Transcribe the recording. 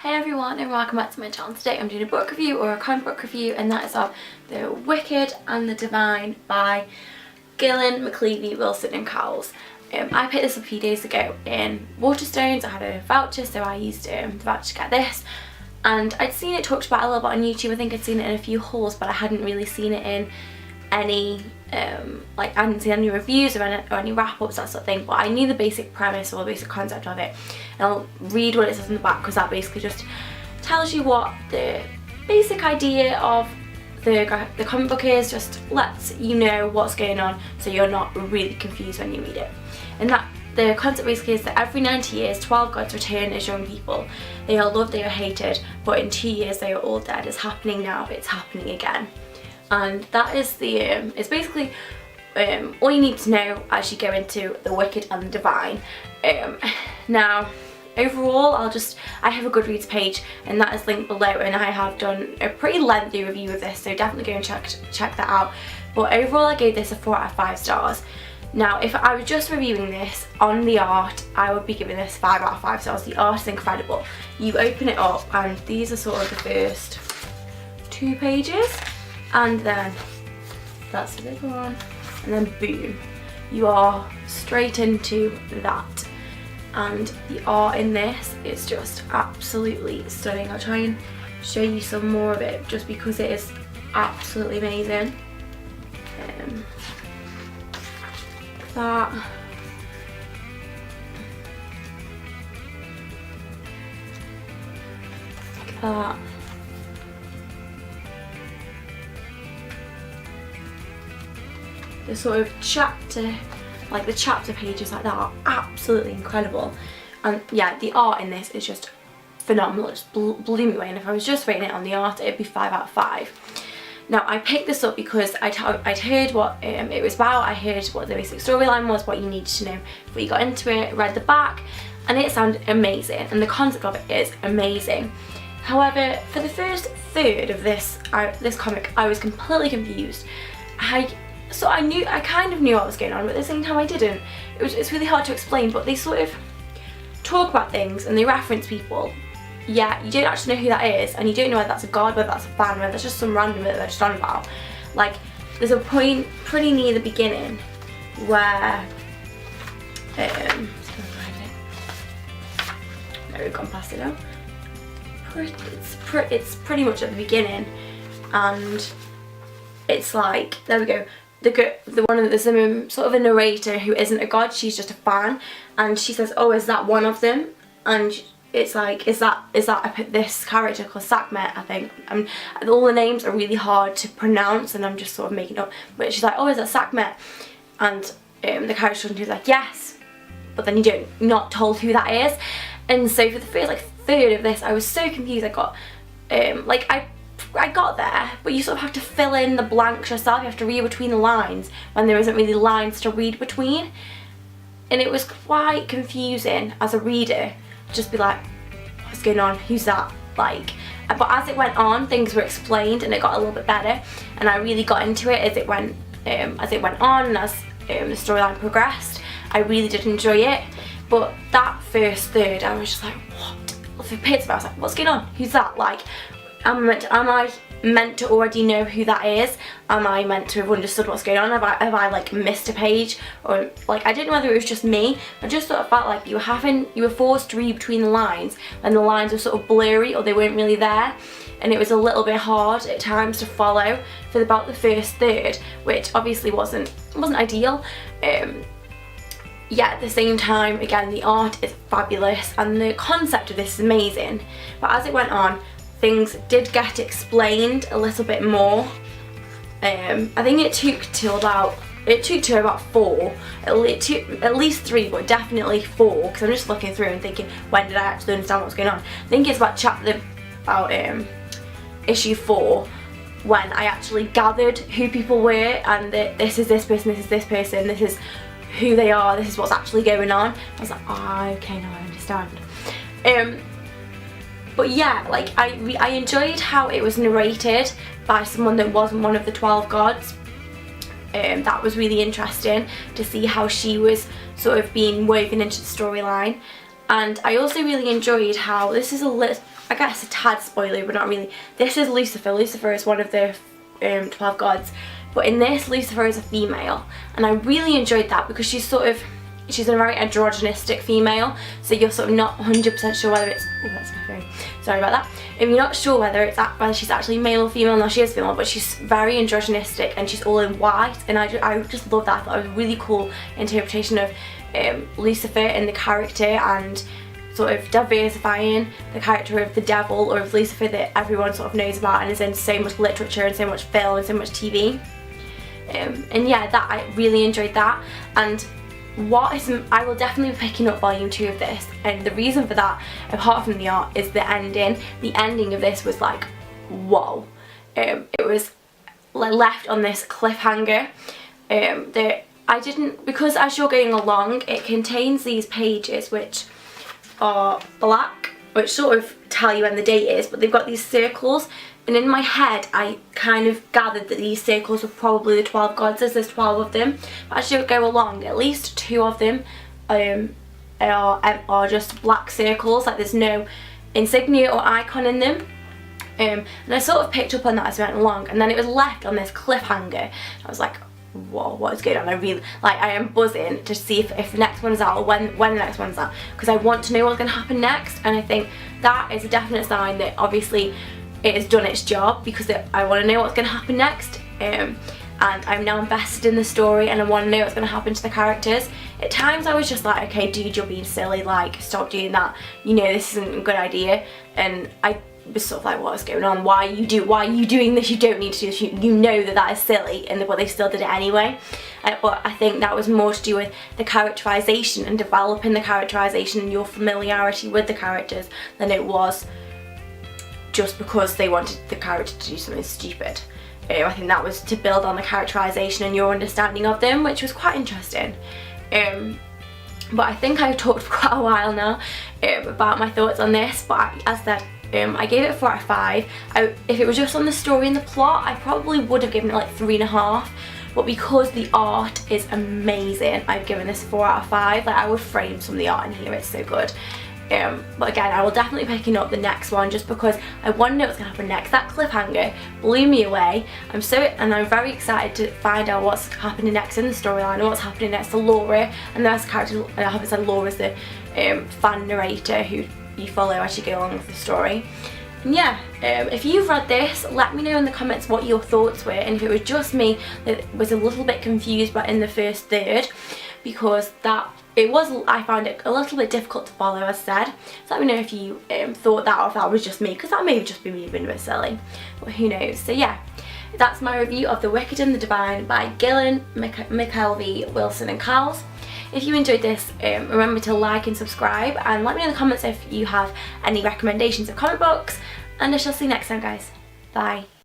Hey everyone and welcome back to my channel. Today I'm doing a book review or a comic book review, and that is of The Wicked and the Divine by Gillen, McLeavy, Wilson and Cowles. I picked this up a few days ago in Waterstones. I had a voucher, so I used the voucher to get this, and I'd seen it talked about a little bit on YouTube. I think I'd seen it in a few hauls, but I hadn't really seen it in any I hadn't seen any reviews or any wrap-ups, that sort of thing, but I knew the basic premise or the basic concept of it. And I'll read what it says on the back, because that basically just tells you what the basic idea of the comic book is, just lets you know what's going on so you're not really confused when you read it. And that the concept basically is that every 90 years 12 gods return as young people. They are loved, they are hated, but in 2 years they are all dead. It's happening now, it's happening again. And that is the it's basically all you need to know as you go into The Wicked and the Divine. Now overall I have a Goodreads page, and that is linked below, and I have done a pretty lengthy review of this, so definitely go and check that out. But overall I gave this a 4 out of 5 stars. Now if I was just reviewing this on the art, I would be giving this 5 out of 5 stars. The art is incredible. You open it up and these are sort of the first 2 pages. And then that's the big one, and then boom, you are straight into that. And the art in this is just absolutely stunning. I'll try and show you some more of it just because it is absolutely amazing. That. Like that. The sort of chapter, like the chapter pages like that are absolutely incredible. And yeah, the art in this is just phenomenal. It just blew me away, and if I was just rating it on the art, it'd be 5 out of 5. Now I picked this up because I'd heard what it was about. I heard what the basic storyline was, what you needed to know before you got into it, read the back, and it sounded amazing, and the concept of it is amazing. However, for the first third of this comic, I was completely confused. So I kind of knew what was going on, but at the same time I didn't. It's really hard to explain, but they sort of talk about things and they reference people. Yeah, you don't actually know who that is, and you don't know whether that's a god, whether that's a fan, whether that's just some random that they're just on about. Like, there's a point pretty near the beginning where no, we've gone past it now. It's pretty much at the beginning, and it's like, there we go. There's sort of a narrator who isn't a god, she's just a fan, and she says, oh, is that one of them? And it's like, is that this character called Sekhmet, I think. All the names are really hard to pronounce, and I'm just sort of making up, but she's like, oh, is that Sekhmet? And the character is like, yes, but then you're not told who that is. And so for the first third of this, I was so confused. I got I got there, but you sort of have to fill in the blanks yourself. You have to read between the lines when there isn't really lines to read between. And it was quite confusing as a reader, just be like, what's going on? Who's that? But as it went on, things were explained and it got a little bit better, and I really got into it as it went on, and as the storyline progressed. I really did enjoy it, but that first third, I was just like, what? For Pittsburgh, I was like, what's going on? Who's that? Am I meant to already know who that is? Am I meant to have understood what's going on? Have I missed a page? Or I didn't know whether it was just me. I just sort of felt like you were forced to read between the lines when the lines were sort of blurry or they weren't really there, and it was a little bit hard at times to follow for about the first third, which obviously wasn't ideal. Yet at the same time, again, the art is fabulous and the concept of this is amazing. But as it went on, things did get explained a little bit more. I think it took to about 4, at least 3, but definitely 4, because I'm just looking through and thinking, when did I actually understand what was going on? I think it's about issue 4 when I actually gathered who people were, and that this is this person, this is this person, this is who they are, this is what's actually going on. I was like, oh, okay, now I understand. But yeah, I enjoyed how it was narrated by someone that wasn't one of the 12 gods. That was really interesting to see how she was sort of being woven into the storyline. And I also really enjoyed how this is I guess a tad spoiler, but not really. This is Lucifer. Lucifer is one of the 12 gods, but in this Lucifer is a female, and I really enjoyed that because she's a very androgynistic female, so you're sort of not 100% sure whether it's, oh, that's my phone, sorry about that. If you're not sure whether she's actually male or female, now she is female, but she's very androgynistic and she's all in white, and I just love that. I thought it was a really cool interpretation of Lucifer and the character, and sort of diversifying the character of the devil, or of Lucifer, that everyone sort of knows about and is in so much literature and so much film and so much TV. And yeah, that I really enjoyed that. And I will definitely be picking up volume 2 of this, and the reason for that, apart from the art, is the ending. The ending of this was like, whoa. It was left on this cliffhanger that I didn't, because as you're going along, it contains these pages which are black, which sort of tell you when the date is, but they've got these circles, and in my head I kind of gathered that these circles were probably the 12 gods, as there's 12 of them. But as you go along, at least 2 of them are just black circles, like there's no insignia or icon in them. And I sort of picked up on that as I went along, and then it was left on this cliffhanger. I was like, whoa, what is going on? I am buzzing to see if the next one's out, or when the next one's out, because I want to know what's going to happen next. And I think that is a definite sign that obviously it has done its job, because I want to know what's going to happen next, and I'm now invested in the story, and I want to know what's going to happen to the characters. At times I was just like, okay dude, you're being silly, like stop doing that, you know this isn't a good idea. And I was sort of like, what is going on? Why are you doing this? You don't need to do this. You know that is silly, but they still did it anyway. But I think that was more to do with the characterization and developing the characterization and your familiarity with the characters than it was just because they wanted the character to do something stupid. I think that was to build on the characterization and your understanding of them, which was quite interesting. But I think I've talked for quite a while now about my thoughts on this, but as I said, I gave it a 4 out of 5. If it was just on the story and the plot, I probably would have given it like 3.5, but because the art is amazing, I've given this 4 out of 5. Like I would frame some of the art in here, it's so good. But again, I will definitely be picking up the next one just because I want to know what's going to happen next. That cliffhanger blew me away. I'm very excited to find out what's happening next in the storyline and what's happening next to Laura and the rest of the characters. I haven't said Laura's the fan narrator who you follow as you go along with the story. And yeah, if you've read this, let me know in the comments what your thoughts were, and if it was just me that was a little bit confused but in the first third, because I found it a little bit difficult to follow, as said. So let me know if you thought that, or if that was just me, because that may have just been me being a bit silly, but who knows. So yeah, that's my review of The Wicked and the Divine by Gillen, McKelvey, Wilson and Cowles. If you enjoyed this, remember to like and subscribe, and let me know in the comments if you have any recommendations of comic books, and I shall see you next time, guys. Bye.